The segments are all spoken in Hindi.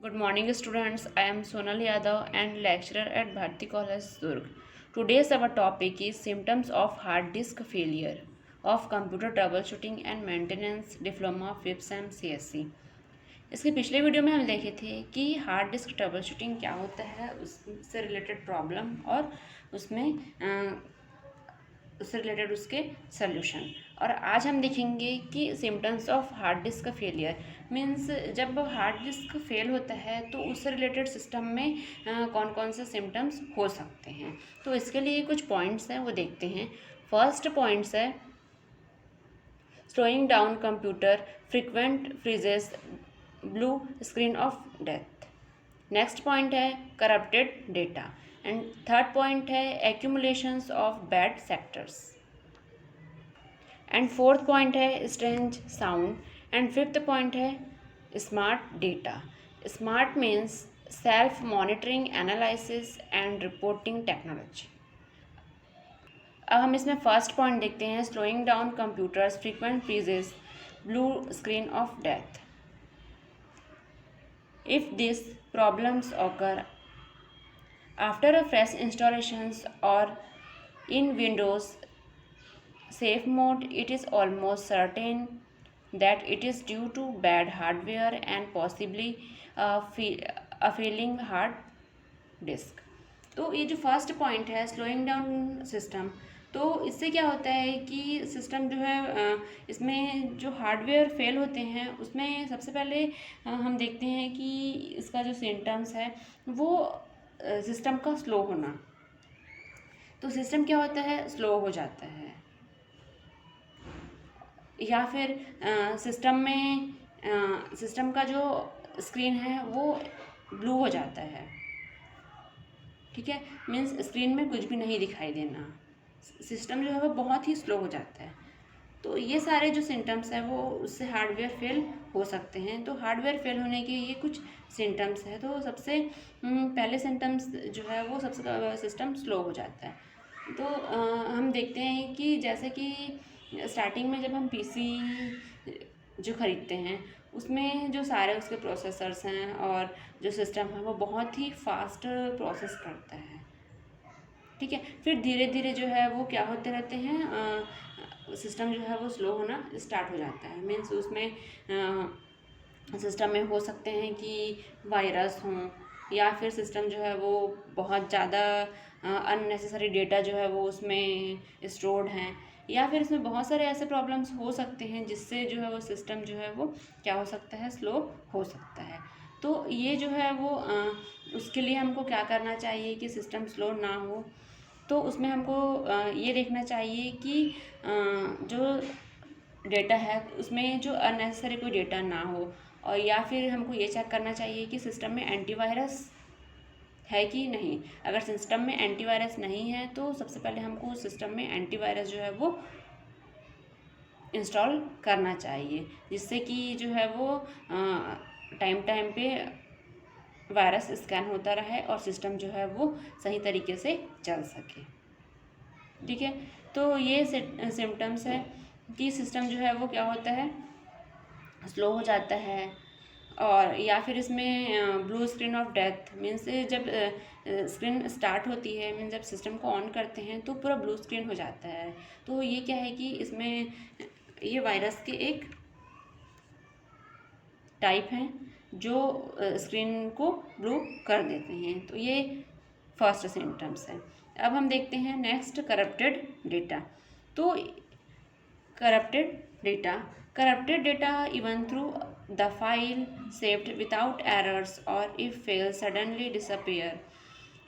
Good morning, students. I am Sonal Yadav and lecturer at Bharti College, Durg. Today's our topic is symptoms of hard disk failure of computer troubleshooting and maintenance diploma FIPSAM CSC. इसके पिछले वीडियो में हम देखे थे कि हार्ड डिस्क ट्रबल शूटिंग क्या होता है, उससे रिलेटेड प्रॉब्लम और उसमें उससे रिलेटेड उसके सोल्यूशन। और आज हम देखेंगे कि symptoms of hard disk failure means जब हार्ड डिस्क फेल होता है तो उससे रिलेटेड सिस्टम में कौन कौन से सिम्टम्स हो सकते हैं। तो इसके लिए कुछ पॉइंट्स हैं, वो देखते हैं। फर्स्ट पॉइंट्स है slowing down computer, frequent freezes, blue screen of death. Next point है corrupted data and third point है accumulations of bad sectors and fourth point है strange sound and fifth point है smart data. Smart means self monitoring analysis and reporting technology. अब हम इसमें फर्स्ट पॉइंट देखते हैं slowing down computers, frequent freezes, blue screen of death. If these problems occur after a fresh installations or in Windows safe mode, it is almost certain that it is due to bad hardware and possibly a failing hard disk। तो ये जो फर्स्ट पॉइंट है स्लोइंग डाउन सिस्टम, तो इससे क्या होता है कि सिस्टम जो है इसमें जो हार्डवेयर फेल होते हैं उसमें सबसे पहले हम देखते हैं कि इसका जो सिम्टम्स है वो सिस्टम का स्लो होना। तो सिस्टम क्या होता है, स्लो हो जाता है, या फिर सिस्टम का जो स्क्रीन है वो ब्लू हो जाता है। ठीक है, मीन्स स्क्रीन में कुछ भी नहीं दिखाई देना, सिस्टम जो है वो बहुत ही स्लो हो जाता है। तो ये सारे जो सिम्टम्स हैं वो उससे हार्डवेयर फेल हो सकते हैं। तो हार्डवेयर फेल होने के ये कुछ सिम्टम्स हैं। तो सबसे पहले सिम्टम्स जो है वो सबसे सिस्टम स्लो हो जाता है। तो हम देखते हैं कि जैसे कि स्टार्टिंग में जब हम पीसी जो ख़रीदते हैं उसमें जो सारे उसके प्रोसेसर्स हैं और जो सिस्टम है वो बहुत ही फास्ट प्रोसेस करता है। ठीक है, फिर धीरे धीरे जो है वो क्या होते रहते हैं, सिस्टम जो है वो स्लो होना स्टार्ट हो जाता है। मीन्स उसमें सिस्टम में हो सकते हैं कि वायरस हों, या फिर सिस्टम जो है वो बहुत ज़्यादा अननेसेसरी डेटा जो है वो उसमें स्टोर्ड हैं, या फिर इसमें बहुत सारे ऐसे प्रॉब्लम्स हो सकते हैं जिससे जो है वो सिस्टम जो है वो क्या हो सकता है, स्लो हो सकता है। तो ये जो है वो उसके लिए हमको क्या करना चाहिए कि सिस्टम स्लो ना हो। तो उसमें हमको ये देखना चाहिए कि जो डेटा है उसमें जो अननेसेसरी कोई डेटा ना हो, और या फिर हमको ये चेक करना चाहिए कि सिस्टम में एंटीवायरस है कि नहीं। अगर सिस्टम में एंटीवायरस नहीं है तो सबसे पहले हमको सिस्टम में एंटीवायरस जो है वो इंस्टॉल करना चाहिए, जिससे कि जो है वो टाइम टाइम पे वायरस स्कैन होता रहे और सिस्टम जो है वो सही तरीके से चल सके। ठीक है, तो ये सिम्टम्स है कि सिस्टम जो है वो क्या होता है, स्लो हो जाता है। और या फिर इसमें blue screen of death means जब स्क्रीन स्टार्ट होती है, मीन्स जब सिस्टम को ऑन करते हैं तो पूरा ब्लू स्क्रीन हो जाता है। तो ये क्या है कि इसमें ये वायरस के एक टाइप हैं जो स्क्रीन को ब्लू कर देते हैं। तो ये फर्स्ट सिम्टम्स है। अब हम देखते हैं नेक्स्ट करप्टेड डेटा। तो corrupted data even through the file saved without errors और if fail suddenly disappear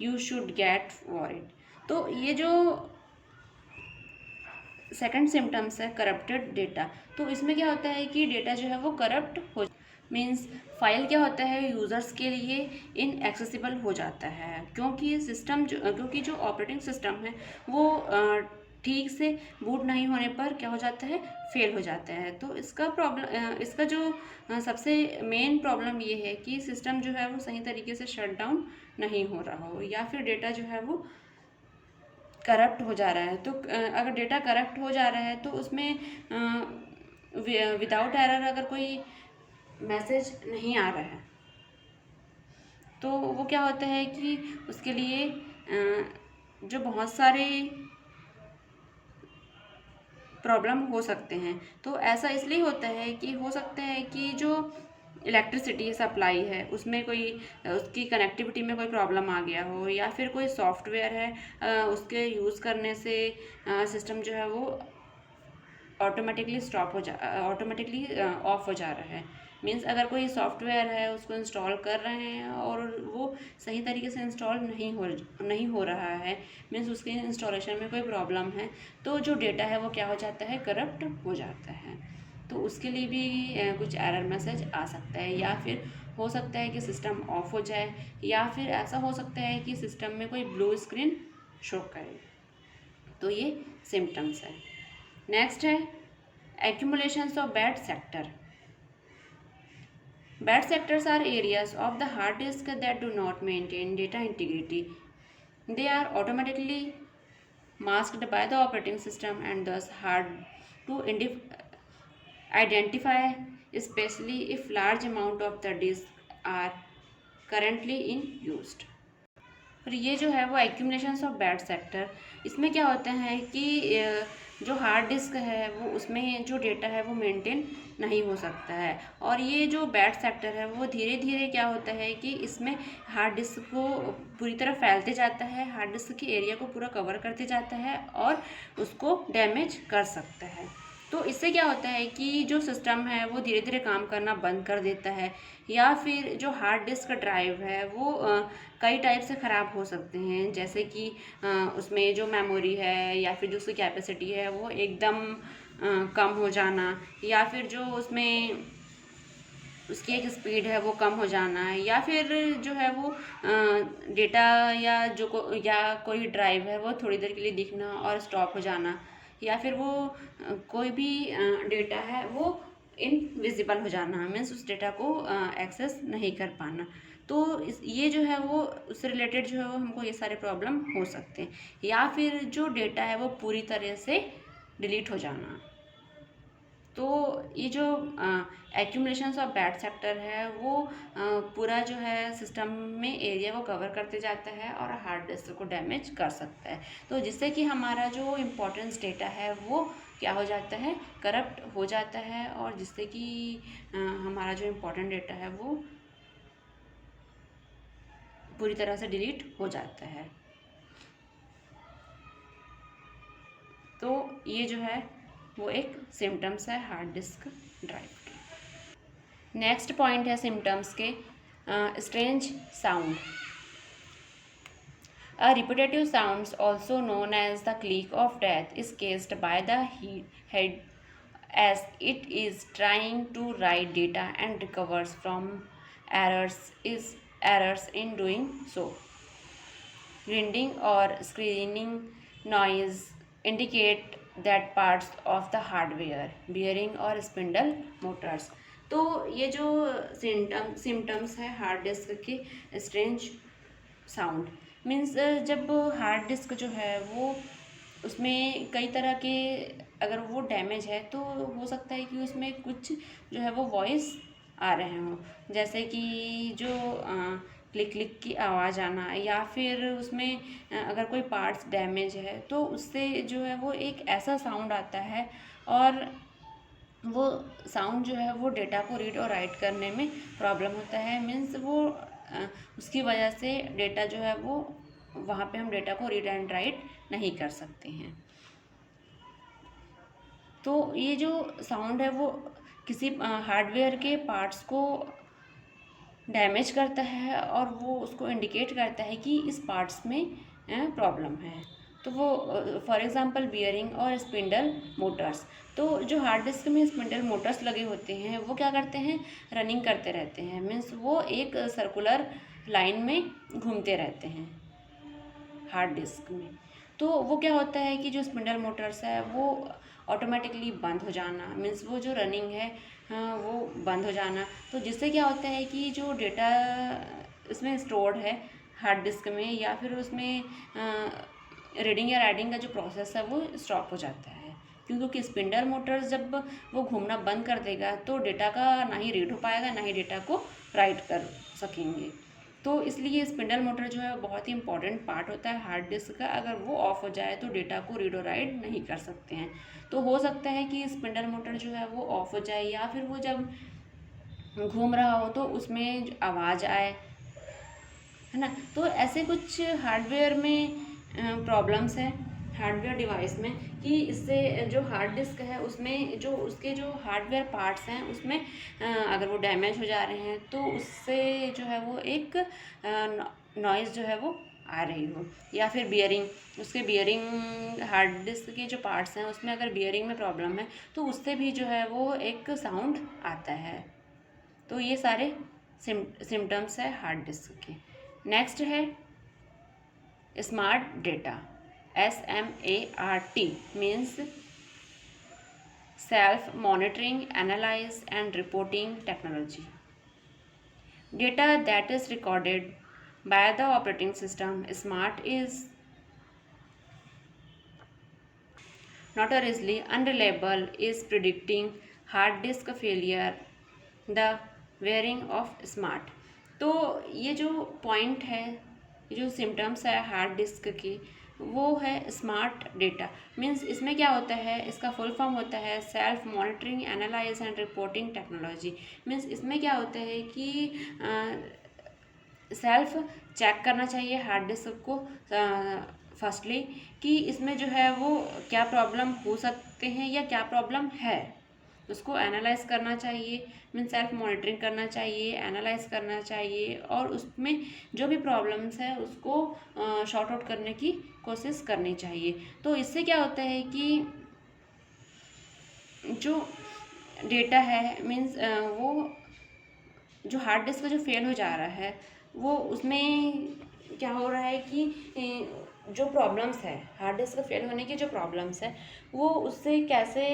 you should get worried. तो ये जो सेकंड सिम्टम्स है करप्टेड डेटा, तो इसमें क्या होता है कि डेटा जो है वो करप्ट हो मीन्स फाइल क्या होता है यूज़र्स के लिए इनएक्सेसिबल हो जाता है, क्योंकि जो ऑपरेटिंग सिस्टम है वो ठीक से बूट नहीं होने पर क्या हो जाता है, फेल हो जाता है। तो इसका जो सबसे मेन प्रॉब्लम ये है कि सिस्टम जो है वो सही तरीके से शट डाउन नहीं हो रहा हो, या फिर डेटा जो है वो करप्ट हो जा रहा है। तो अगर डेटा करप्ट हो जा रहा है तो उसमें विदाउट एरर अगर कोई मैसेज नहीं आ रहा है तो वो क्या होता है कि उसके लिए जो बहुत सारे प्रॉब्लम हो सकते हैं। तो ऐसा इसलिए होता है कि हो सकता है कि जो इलेक्ट्रिसिटी सप्लाई है उसमें कोई उसकी कनेक्टिविटी में कोई प्रॉब्लम आ गया हो, या फिर कोई सॉफ्टवेयर है उसके यूज़ करने से सिस्टम जो है वो ऑटोमेटिकली ऑफ हो जा रहा है। मीन्स अगर कोई सॉफ्टवेयर है उसको इंस्टॉल कर रहे हैं और वो सही तरीके से इंस्टॉल नहीं हो रहा है, मीन्स उसके इंस्टॉलेशन में कोई प्रॉब्लम है, तो जो डेटा है वो क्या हो जाता है, करप्ट हो जाता है। तो उसके लिए भी कुछ एरर मैसेज आ सकता है, या फिर हो सकता है कि सिस्टम ऑफ हो जाए, या फिर ऐसा हो सकता है कि सिस्टम में कोई ब्लू स्क्रीन शो करे। तो ये सिम्टम्स है। नेक्स्ट है accumulations of bad sector. Bad sectors are areas of the hard disk that do not maintain data integrity. They are automatically masked by the operating system and thus hard to identify, especially if large amount of the disk are currently in used. और ये जो है वो एक्यूमुलेशंस ऑफ बैड सेक्टर, इसमें क्या होता है कि जो हार्ड डिस्क है वो उसमें जो डेटा है वो मेंटेन नहीं हो सकता है, और ये जो बैड सेक्टर है वो धीरे धीरे क्या होता है कि इसमें हार्ड डिस्क को पूरी तरह फैलते जाता है, हार्ड डिस्क की एरिया को पूरा कवर करते जाता है और उसको डैमेज कर सकता है। तो इससे क्या होता है कि जो सिस्टम है वो धीरे धीरे काम करना बंद कर देता है, या फिर जो हार्ड डिस्क ड्राइव है वो कई टाइप से ख़राब हो सकते हैं, जैसे कि उसमें जो मेमोरी है या फिर जो उसकी कैपेसिटी है वो एकदम कम हो जाना, या फिर जो उसमें उसकी एक स्पीड है वो कम हो जाना है, या फिर जो है वो डेटा या कोई ड्राइव है वो थोड़ी देर के लिए दिखना और स्टॉप हो जाना, या फिर वो कोई भी डेटा है वो इनविजिबल हो जाना, मीन्स उस डेटा को एक्सेस नहीं कर पाना। तो ये जो है वो उससे रिलेटेड जो है वो हमको ये सारे प्रॉब्लम हो सकते हैं, या फिर जो डेटा है वो पूरी तरह से डिलीट हो जाना। तो ये जो एक्यूमुलेशंस ऑफ बैड सेक्टर है वो पूरा जो है सिस्टम में एरिया को कवर करते जाता है और हार्ड डिस्क को डैमेज कर सकता है, तो जिससे कि हमारा जो इम्पोर्टेंस डेटा है वो क्या हो जाता है, करप्ट हो जाता है, और जिससे कि हमारा जो इम्पोर्टेंट डेटा है वो पूरी तरह से डिलीट हो जाता है। तो ये जो है वो एक सिम्टम्स है हार्ड डिस्क ड्राइव के। नेक्स्ट पॉइंट है सिम्टम्स के strange sound. A repetitive sound, also known as the click of death, is caused by the head as it is trying to write data and recovers from errors in doing so. Grinding or screeching noise indicate that parts of the hardware, bearing or spindle motors. तो ये जो सिम्टम्स है हार्ड डिस्क के स्ट्रेंज साउंड, मीन्स जब हार्ड डिस्क जो है वो उसमें कई तरह के अगर वो डैमेज है तो हो सकता है कि उसमें कुछ जो है वो वॉइस आ रहे हों, जैसे कि जो क्लिक क्लिक की आवाज़ आना, या फिर उसमें अगर कोई पार्ट्स डैमेज है तो उससे जो है वो एक ऐसा साउंड आता है, और वो साउंड जो है वो डेटा को रीड और राइट करने में प्रॉब्लम होता है, मीन्स वो उसकी वजह से डेटा जो है वो वहाँ पे हम डेटा को रीड एंड राइट नहीं कर सकते हैं। तो ये जो साउंड है वो किसी हार्डवेयर के पार्ट्स को डैमेज करता है और वो उसको इंडिकेट करता है कि इस पार्ट्स में प्रॉब्लम है। तो वो फॉर एग्ज़ाम्पल बियरिंग और स्पिंडल मोटर्स, तो जो हार्ड डिस्क में स्पिंडल मोटर्स लगे होते हैं वो क्या करते हैं, रनिंग करते रहते हैं, मीन्स वो एक सर्कुलर लाइन में घूमते रहते हैं हार्ड डिस्क में। तो वो क्या होता है कि जो स्पिंडल मोटर्स है वो ऑटोमेटिकली बंद हो जाना, मीन्स वो जो रनिंग है वो बंद हो जाना। तो जिससे क्या होता है कि जो डेटा इसमें स्टोर्ड है हार्ड डिस्क में, या फिर उसमें रीडिंग या राइटिंग का जो प्रोसेस है वो स्टॉप हो जाता है, क्योंकि स्पिंडल मोटर्स जब वो घूमना बंद कर देगा तो डेटा का ना ही रीड हो पाएगा ना ही डेटा को राइट कर सकेंगे। तो इसलिए स्पिंडल मोटर जो है बहुत ही इंपॉर्टेंट पार्ट होता है हार्ड डिस्क का। अगर वो ऑफ हो जाए तो डेटा को रीड और राइट नहीं कर सकते हैं। तो हो सकता है कि स्पिंडल मोटर जो है वो ऑफ हो जाए, या फिर वो जब घूम रहा हो तो उसमें आवाज़ आए, है ना। तो ऐसे कुछ हार्डवेयर में प्रॉब्लम्स हैं, हार्डवेयर डिवाइस में, कि इससे जो हार्ड डिस्क है उसमें जो उसके जो हार्डवेयर पार्ट्स हैं उसमें अगर वो डैमेज हो जा रहे हैं तो उससे जो है वो एक नॉइज़ जो है वो आ रही हो, या फिर बियरिंग, उसके बियरिंग हार्ड डिस्क के जो पार्ट्स हैं उसमें अगर बियरिंग में प्रॉब्लम है तो उससे भी जो है वो एक साउंड आता है। तो ये सारे सिम्टम्स है हार्ड डिस्क के। नेक्स्ट है smart data, SMART means self monitoring, analyse and reporting technology. Data that is recorded by the operating system smart is notoriously unreliable, is predicting hard disk failure, the wearing of smart। तो ये जो पॉइंट है, ये जो सिम्टम्स है हार्ड डिस्क की, वो है स्मार्ट डेटा। मीन्स इसमें क्या होता है, इसका फुल फॉर्म होता है self monitoring, analyse and reporting technology. Means इसमें क्या होता है कि सेल्फ चेक करना चाहिए हार्ड डिस्क को फर्स्टली, कि इसमें जो है वो क्या प्रॉब्लम हो सकते हैं या क्या प्रॉब्लम है, उसको एनालाइज करना चाहिए। मीन सेल्फ मॉनिटरिंग करना चाहिए, एनालाइज करना चाहिए, और उसमें जो भी प्रॉब्लम्स है उसको शॉर्ट आउट करने की कोशिश करनी चाहिए। तो इससे क्या होता है कि जो डेटा है मीन्स वो जो हार्ड डिस्क जो फेल हो जा रहा है वो उसमें क्या हो रहा है कि जो प्रॉब्लम्स है हार्ड डिस्क फेल होने की जो प्रॉब्लम्स है वो उससे कैसे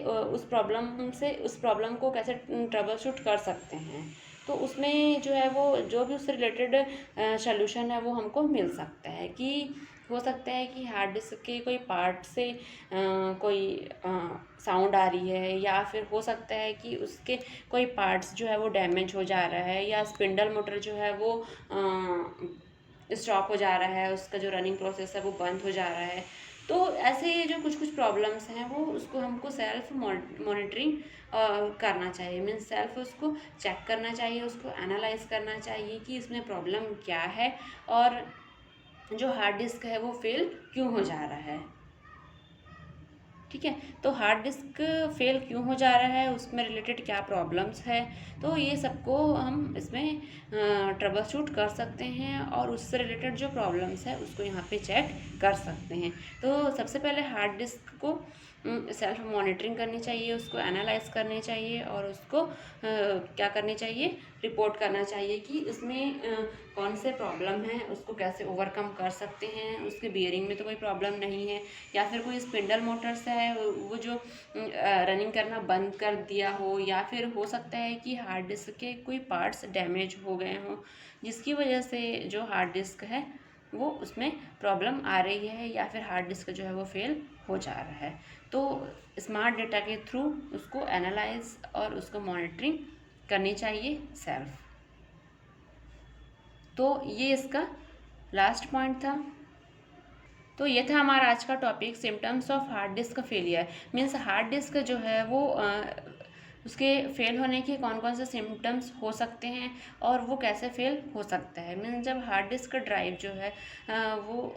उस प्रॉब्लम को कैसे ट्रबल शूट कर सकते हैं। तो उसमें जो है वो जो भी उससे रिलेटेड सॉल्यूशन है वो हमको मिल सकता है। कि हो सकता है कि हार्ड डिस्क के कोई पार्ट से कोई साउंड आ रही है, या फिर हो सकता है कि उसके कोई पार्ट्स जो है वो डैमेज हो जा रहा है, या स्पिंडल मोटर जो है वो स्टॉप हो जा रहा है, उसका जो रनिंग प्रोसेस है वो बंद हो जा रहा है। तो ऐसे जो कुछ कुछ प्रॉब्लम्स हैं वो उसको हमको सेल्फ मॉनिटरिंग करना चाहिए। मीन्स सेल्फ उसको चेक करना चाहिए, उसको एनालाइज करना चाहिए कि इसमें प्रॉब्लम क्या है, और जो हार्ड डिस्क है वो फेल क्यों हो जा रहा है। ठीक है, तो हार्ड डिस्क फेल क्यों हो जा रहा है, उसमें रिलेटेड क्या प्रॉब्लम्स है, तो ये सबको हम इसमें ट्रबल शूट कर सकते हैं, और उससे रिलेटेड जो प्रॉब्लम्स है उसको यहाँ पे चेक कर सकते हैं। तो सबसे पहले हार्ड डिस्क को सेल्फ मॉनिटरिंग करनी चाहिए, उसको एनालाइज करनी चाहिए, और उसको क्या करनी चाहिए, रिपोर्ट करना चाहिए कि इसमें कौन से प्रॉब्लम है, उसको कैसे ओवरकम कर सकते हैं। उसके बियरिंग में तो कोई प्रॉब्लम नहीं है, या फिर कोई स्पिंडल मोटर्स है वो जो रनिंग करना बंद कर दिया हो, या फिर हो सकता है कि हार्ड डिस्क के कोई पार्ट्स डैमेज हो गए हों जिसकी वजह से जो हार्ड डिस्क है वो उसमें प्रॉब्लम आ रही है, या फिर हार्ड डिस्क जो है वो फेल हो जा रहा है। तो स्मार्ट डेटा के थ्रू उसको एनालाइज और उसको मॉनिटरिंग करनी चाहिए सेल्फ। तो ये इसका लास्ट पॉइंट था। तो ये था हमारा आज का topic, symptoms of hard disk failure. Means hard disk जो है वो उसके फेल होने के कौन कौन से सिम्टम्स हो सकते हैं, और वो कैसे फेल हो सकता है। मीन्स जब हार्ड डिस्क ड्राइव जो है वो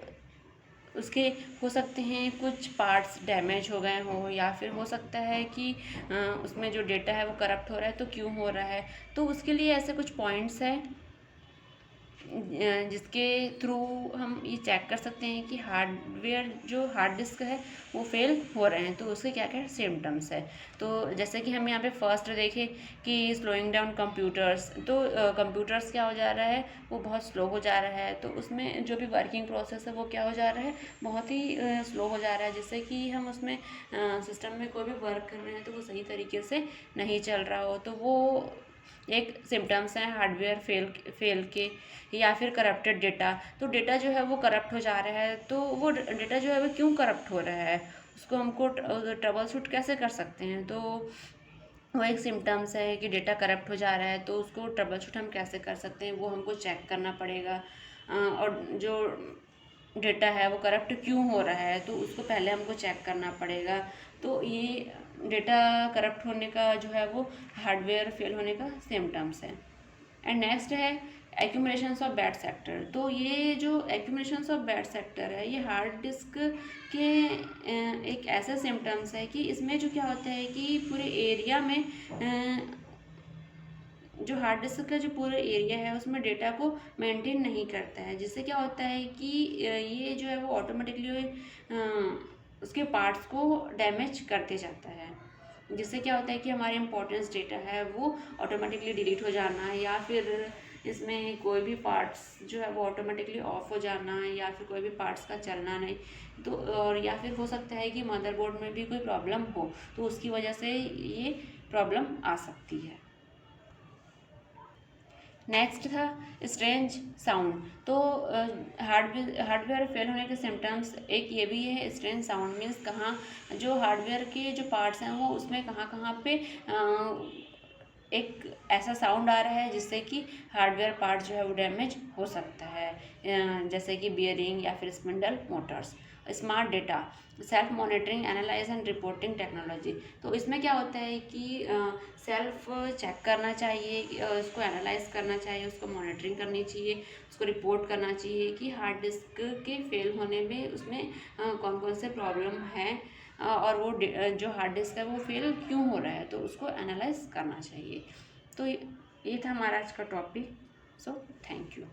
उसके हो सकते हैं कुछ पार्ट्स डैमेज हो गए हों, या फिर हो सकता है कि उसमें जो डेटा है वो करप्ट हो रहा है, तो क्यों हो रहा है। तो उसके लिए ऐसे कुछ पॉइंट्स हैं जिसके थ्रू हम ये चेक कर सकते हैं कि हार्डवेयर जो हार्ड डिस्क है वो फेल हो रहे हैं, तो उसके क्या क्या सिम्टम्स है। तो जैसे कि हम यहाँ पे फर्स्ट देखें कि स्लोइंग डाउन कंप्यूटर्स, तो कंप्यूटर्स क्या हो जा रहा है, वो बहुत स्लो हो जा रहा है। तो उसमें जो भी वर्किंग प्रोसेस है वो क्या हो जा रहा है, बहुत ही स्लो हो जा रहा है, जिससे कि हम उसमें सिस्टम में कोई भी वर्क कर रहे हैं तो वो सही तरीके से नहीं चल रहा हो। तो वो एक सिम्टम्स हैं हार्डवेयर फेल के। या फिर करप्टेड डेटा, तो डेटा जो है वो करप्ट हो जा रहा है, तो वो डेटा जो है वो क्यों करप्ट हो रहा है, उसको हमको ट्रबल शूट कैसे कर सकते हैं। तो वो एक सिम्टम्स है कि डेटा करप्ट हो जा रहा है, तो उसको ट्रबल शूट हम कैसे कर सकते हैं वो हमको चेक करना पड़ेगा। और जो डेटा है वो करप्ट क्यों हो रहा है तो उसको पहले हमको चेक करना पड़ेगा। तो ये डेटा करप्ट होने का जो है वो हार्डवेयर फेल होने का सिम्टम्स है। एंड नेक्स्ट है एक्यूमुलेशंस ऑफ बैड सेक्टर। तो ये जो एक्यूमुलेशंस ऑफ बैड सेक्टर है ये हार्ड डिस्क के एक ऐसा सिम्टम्स है कि इसमें जो क्या होता है कि पूरे एरिया में जो हार्ड डिस्क का जो पूरा एरिया है उसमें डेटा को मेंटेन नहीं करता है, जिससे क्या होता है कि ये जो है वो ऑटोमेटिकली उसके पार्ट्स को डैमेज करते जाता है, जिससे क्या होता है कि हमारे इम्पोर्टेंस डेटा है वो ऑटोमेटिकली डिलीट हो जाना, या फिर इसमें कोई भी पार्ट्स जो है वो ऑटोमेटिकली ऑफ हो जाना, या फिर कोई भी पार्ट्स का चलना नहीं। तो और या फिर हो सकता है कि मदरबोर्ड में भी कोई प्रॉब्लम हो तो उसकी वजह से ये प्रॉब्लम आ सकती है। नेक्स्ट था स्ट्रेंज साउंड। तो हार्डवेयर फेल होने के सिम्टम्स एक ये भी है स्ट्रेंज साउंड, मीन्स कहाँ जो हार्डवेयर के जो पार्ट्स हैं वो उसमें कहाँ कहाँ पे एक ऐसा साउंड आ रहा है जिससे कि हार्डवेयर पार्ट जो है वो डैमेज हो सकता है, जैसे कि बियरिंग या फिर spindle Motors. Smart data, self monitoring, analyse and reporting technology. तो इसमें क्या होता है कि सेल्फ चेक करना चाहिए, उसको एनालाइज करना चाहिए, उसको मॉनिटरिंग करनी चाहिए, उसको रिपोर्ट करना चाहिए कि हार्ड डिस्क के फेल होने में उसमें कौन कौन से प्रॉब्लम है, और वो जो हार्ड डिस्क है वो फेल क्यों हो रहा है तो उसको एनालाइज करना चाहिए। तो ये था हमारा आज का टॉपिक। So thank you.